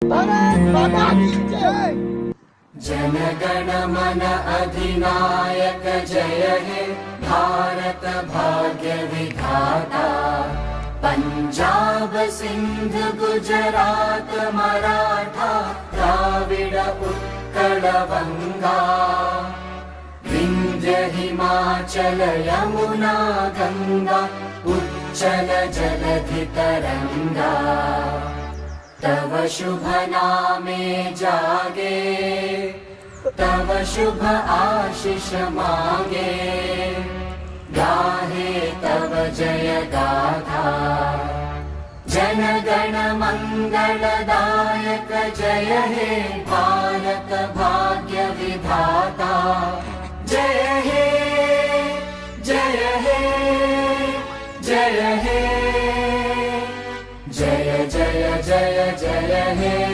भारत माता की जय। जनगण मन अधिनायक जय हे भारत भाग्य विधाता। पंजाब सिंध गुजरात मराठा द्राविड उत्कल बंगा। विंध्य हिमाचल यमुना गंगा उच्चल जलधि तरंगा। तव शुभ नामे जागे तव शुभ आशीष मांगे। गाहे तव जय गाथा जन गण मंगलदायक जय हे भारत भाग्य विधाता। जय हे जय हे जय हे जय जय जय जय हे।